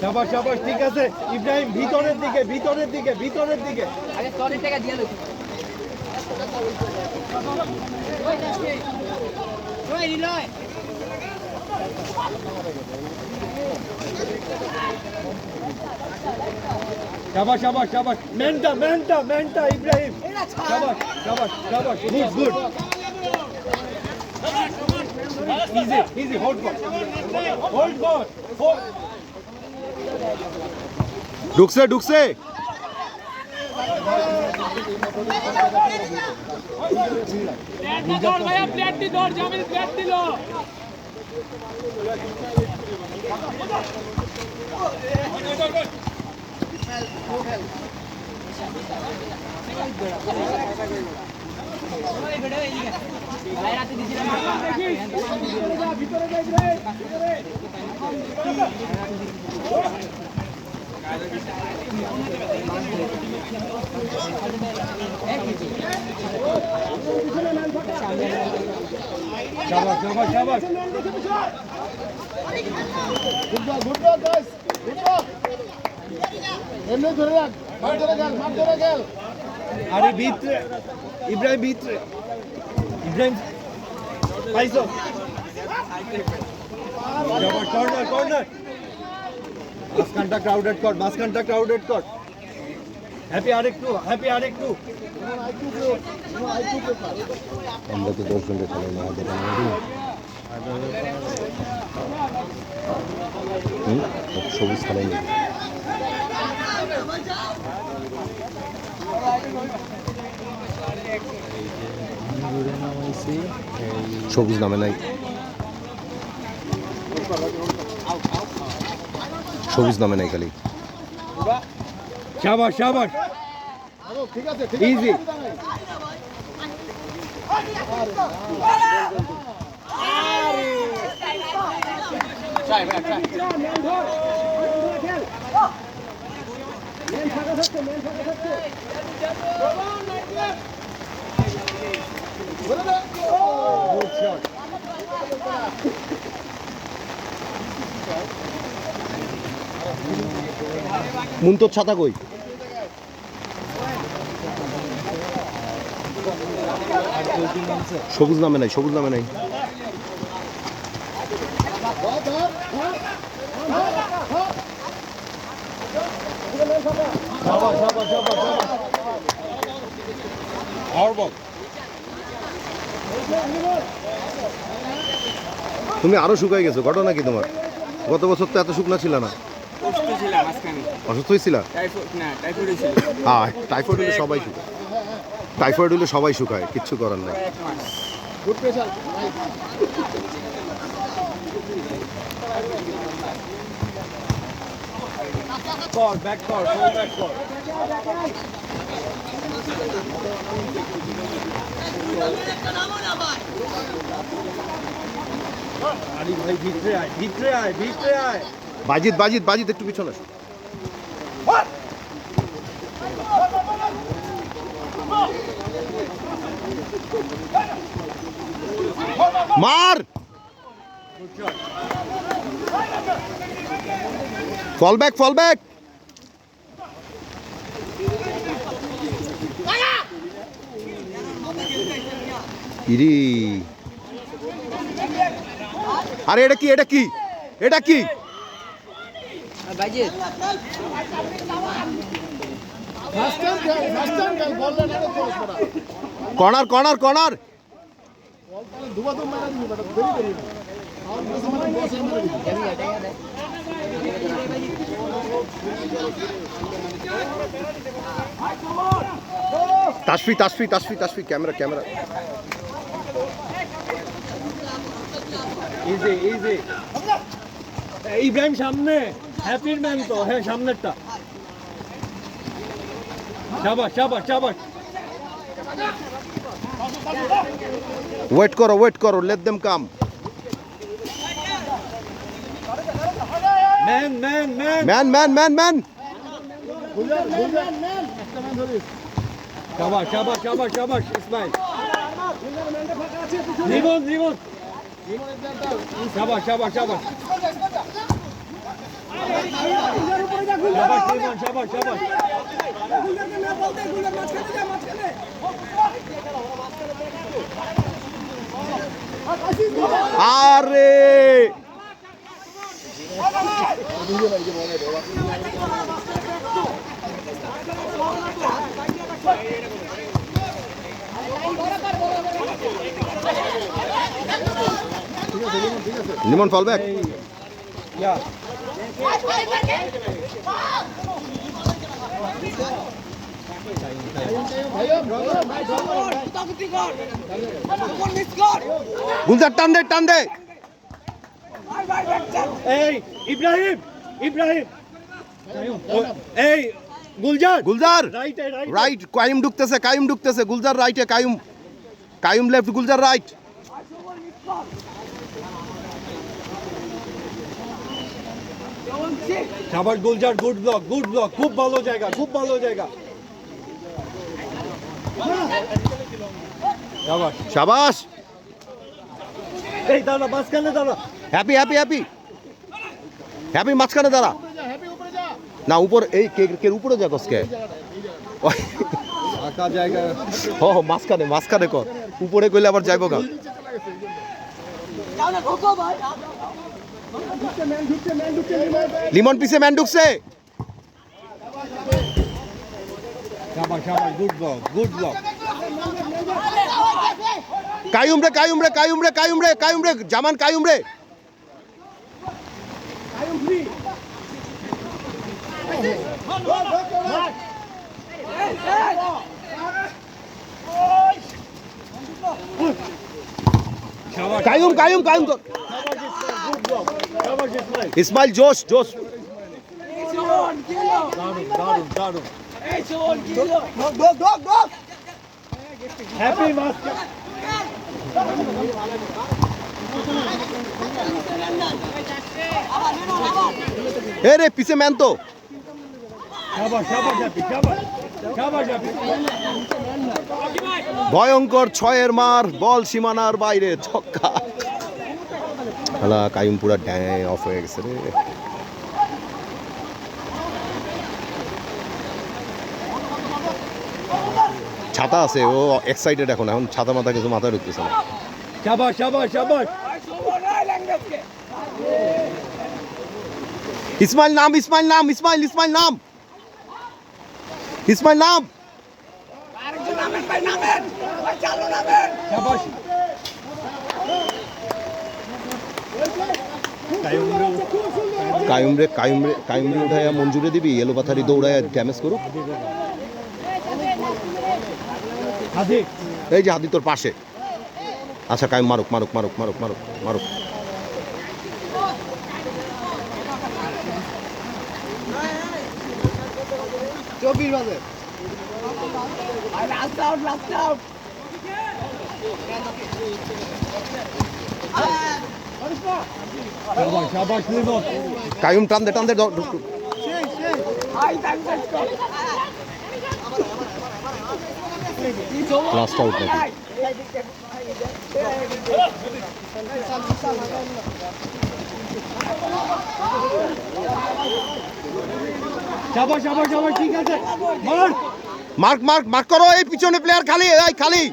শাবাশ শাবাশ ঠিক আছে ইব্রাহিম ভিতরের দিকে ভিতরের দিকে ভিতরের দিকে আগে তোরে টাকা দিয়ে লই ওই নিলয় শাবাশ শাবাশ শাবাশ মেন্টা মেন্টা মেন্টা ইব্রাহিম শাবাশ শাবাশ শাবাশ good good easy easy hold কর ঢুকছে ঢুকছে প্লেট দি দৌড় জামিল প্লেট দিল শাবাশ শাবাশ শাবাশ good ball guys good ball এমনি ধরে রাখ মার ধরে গেল আরে ভিতরে ইব্রাহিম ভিতরে ইব্রাহিম পাইছো শাবাশ কর্নার কর্নার মাঝখানটা ক্রাউডেড কর হ্যাপি আরেকটু আমরা তো 10 ঘন্টা খেলাই না সবুজ খেলাই নেই সবুজ নামে নাই খালি শাবাশ শাবাশ ঠিক আছে ইজি মুন্তর ছাতা কই সবুজ নামে নাই তুমি আরো শুকাই গেছো ঘটনা কি তোমার গত বছর তো এত শুকনা ছিল না অসুস্থ হয়েছিল হ্যাঁ টাইফয়েড হলে সবাই শুকায় কিচ্ছু করার নাই গুড প্রেসার কর ব্যাক কর ফুল ব্যাক কর আরে ভাই ভিতরে আয় বাজিত একটু পিছনে আসো মার ফল ব্যাক ইরি আরে এটা কি বাজে ফার্স্ট টাইম বলটা না ক্রস করা কর্নার বল দুবাদম মারা দিবি বেটা দেরি আর কিছু মানে বস মারা দিবি তাসফি ক্যামেরা ইজি ইব্রাহিম সামনে হ্যাপির ম্যান তো হ্যাঁ সামনেরটা শাবাশ ওয়েট করো লেট দেম কাম ম্যান শাবাশ ইসমাইল জীবন শাবাশ শাবাশ লিমন, শাবাশ শাবাশ। আরে Limon fall back. Yeah Gulzar টান দে টান দে। এই ইব্রাহিম, ইব্রাহিম এই Gulzar, Gulzar right right right, Kayum ঢুকতেছে, কায়ুম ঢুকতেছে, গুলজার রাইটে, কায়ুম কায়ুম লেফট, গুলজার রাইট। শাবাশ Gulzar, good block, good block, খুব ভালো জায়গা, খুব ভালো জায়গা। শাবাশ, শাবাশ। এই দাঁড়া মাঝখানে দাঁড়া। হ্যাপি হ্যাপি হ্যাপি হ্যাপি, মাঝখানে দাঁড়া। হ্যাপি উপরে যা। না উপর, এই কেকের উপরে যা কসকে। ফাঁকা জায়গা। ও মাঝখানে, মাঝখানে কর, উপরে কইলে আবার যাইব গা। লিমন পিছে ম্যান ঢুকছে। শাবাশ শাবাশ, good block, good block. Kayum রে, কায়ুম রে, কায়ুম রে, কায়ুম রে, কায়ুম রে, জামান কায়ুম রে। শাবাশ, কায়ুম কায়ুম কায়ুম কর। Good block. শাবাশ ইসমাইল। ইসমাইল জোশ জোশ। দারুণ দারুণ দারুণ। Happy master. এ রে পিছে ম্যান তো। শাবাশ শাবাশ হ্যাপি, শাবাশ শাবাশ হ্যাপি। ভয়ঙ্কর ছয়ের মার, বল সীমানার বাইরে, ছক্কা। শালা কায়ুম পুরা ড্যাঁ অফ হয়ে গেছে রে। ছাতা আছে, ও এক্সাইটেড এখন, এখন ছাতা মাথা কিছু মাথায় ঢুকতেছে না। শাবাশ শাবাশ শাবাশ। ইসমাইল নাম, ইসমাইল নাম, ইসমাইল, ইসমাইল নাম, ইসমাইল নাম। শাবাশ। কায়ুম রে, কায়ুম রে, কায়ুম রে উঠাইয়া মঞ্জুরে দিবি, এলো পাথারি দৌড়াইয়া ড্যামেজ করুক। হাদি এই যে হাদি তোর পাশে। আচ্ছা কায়ুম মারুক মারুক মারুক মারুক মারুক মারুক। শাবাশ শাবাশ লিমন। কায়ুম টান দে টান দে। লাস্ট আউট নাকি? শাবাশ শাবাশ শাবাশ, ঠিক আছে। মার। মার্ক মার্ক মার্ক করো, এই পিছনে প্লেয়ার খালি, এই খালি।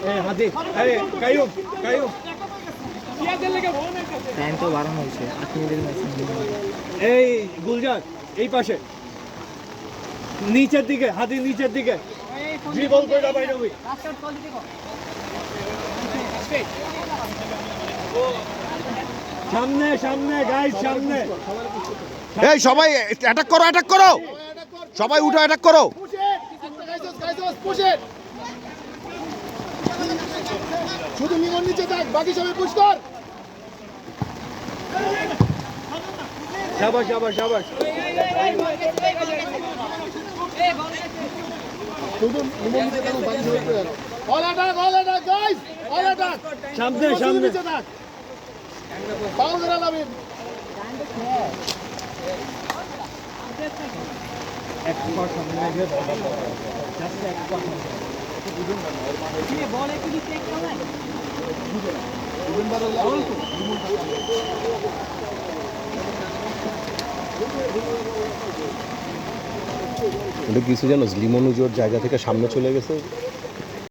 এই হাদি, এই কায়ুম কায়ুম। টাইম তো বাড়ানো হয়েছে 8 মিনিটের ম্যাচ। এই গুলজার এই পাশে, নিচের দিকে, হাদি নিচের দিকে। ড্রিবল করে বাইরে হই। সামনে সামনে গাইস, সামনে। এই সবাই অ্যাটাক করো, অ্যাটাক করো, সবাই উঠো, অ্যাটাক করো। Push it! Guys, push it! শুধু লিমন নিচে থাক, বাকি সবাই পুশ কর। শাবাশ শাবাশ শাবাশ। শুধু লিমন নিচে থাকুন, বাকি সবাই উপরে থাকুন। All attack, guys! All attack! সামনে, লিমন শুধু সামনে। নিচে থাক। Foul করে লাবিন। এটা কিছু জানো লিমন উজোর জায়গা থেকে সামনে চলে গেছে